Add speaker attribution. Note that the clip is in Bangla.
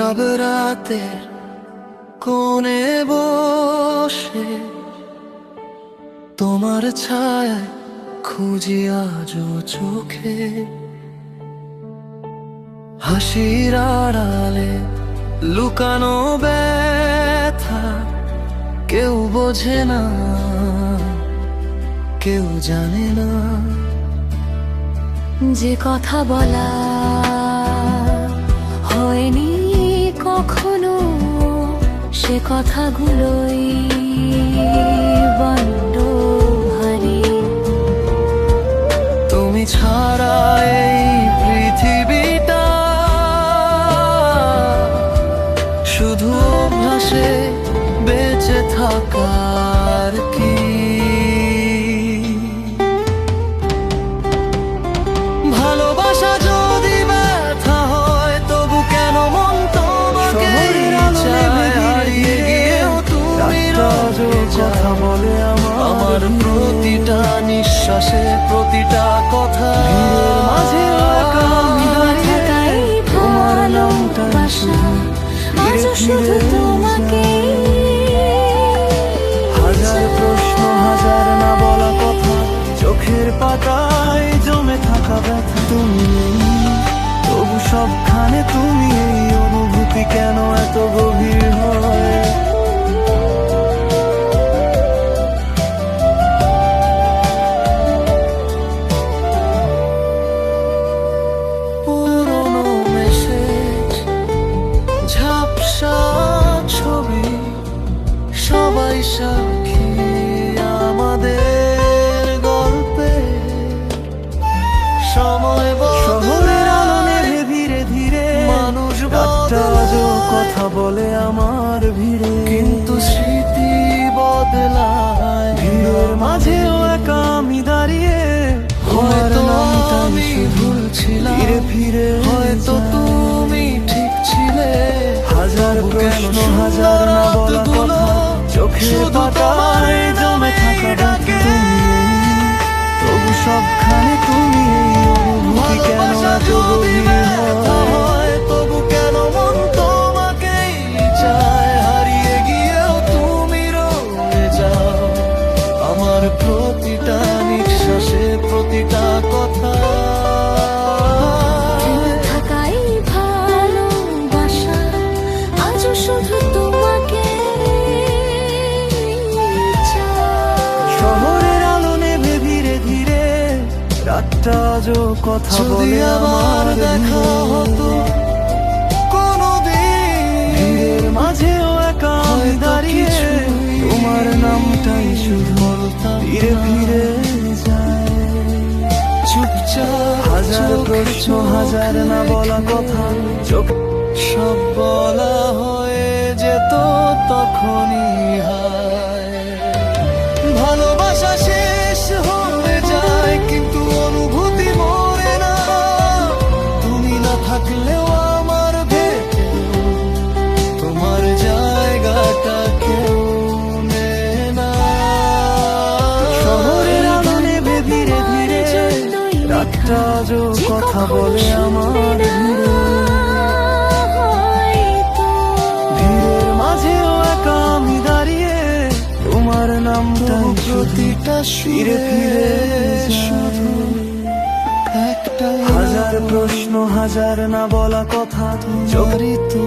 Speaker 1: নীরব রাতের কোণে বসে তোমার ছায়া খুঁজি আজও চোখে। হাসির আড়ালে লুকানো ব্যথা কেউ বোঝে না, কেউ জানে না।
Speaker 2: যে কথা বলা হয়নি কখনো, সে কথাগুলোই বড্ড ভারী।
Speaker 1: তুমি ছাড়া এই পৃথিবীটা শুধু অভ্যাসে বেঁচে থাকার কি। ভালোবাসা যদি ব্যথা হয় তবু কেন মন তোমাকে চায়। হারিয়ে গিয়েও তুমি কথা বলে আমার প্রতিটা নিঃশ্বাসে, প্রতিটা কথা মাঝে
Speaker 2: তোমার ভালোবাসা আজও শুধু তোমাকে।
Speaker 1: হাজার প্রশ্ন, হাজার না বলা কথা, চোখের পাতায় জমে থাকা ব্যথা। তুমি তবু সবখানে তুমি, এই অনুভূতি কেন এত গভীর হয়? পুরনো মেসেজ, ঝাপসা ছবি, সবাই সাক্ষী আমাদের গল্পে। সময় শহরের আলো নেভে ধীরে ধীরে, মানুষ কথা বলে আমার ভিড়ে, কিন্তু স্মৃতি বদলায়। ভিড়ের মাঝেও একা আমি দাঁড়িয়ে, হয়তো আমি ভুল ছিলাম, ফিরে ফিরে হয়তো তুমি ঠিক ছিলে। হাজার প্রশ্ন, হাজার না বলা কথা, চোখের পাতায় জমে থাকা ব্যথা। তবু সবখানে তুমি, এই অনুভূতি কেন এত গভীর হয়? তবু কেন মন তোমাকেই চায়? হারিয়ে গিয়েও তুমি রয়ে যাও আমার প্রতিটা নিঃশ্বাসে, প্রতিটা কথা।
Speaker 2: থাকাই ভালোবাসা আজও শুধু তোমাকে।
Speaker 1: শহরের আলো নেভে ধীরে ধীরে, রাতটা আজও কথা বলে আমার। দেখা হতো কোনদিন, ভিড়ের মাঝেও একা আমি দাঁড়িয়ে, তোমার নামটাই শুধু বলতাম। ধীরে ধীরে যায় চুপচাপ, হাজার প্রশ্ন, হাজার না বলা কথা, চোখ সব বলা হয়ে যেত তখনই হায়। ভালোবাসা শেষ হয়ে যায় কিন্তু অনুভূতি মরে না। তুমি না থাকলেও আমার ভেতরে তোমার জায়গাটা কেউ নেয় না। শহরের আলো নেভে ধীরে ধীরে, রাতটা আজও কথা বলে আমার ভিড়ে। ভিড়ের মাঝেও একা আমি দাঁড়িয়ে, তোমার নামটা প্রতিটা ফিরে ফিরে শুধু একটা। হাজার প্রশ্ন, হাজার না বলা কথা, তোমারই তো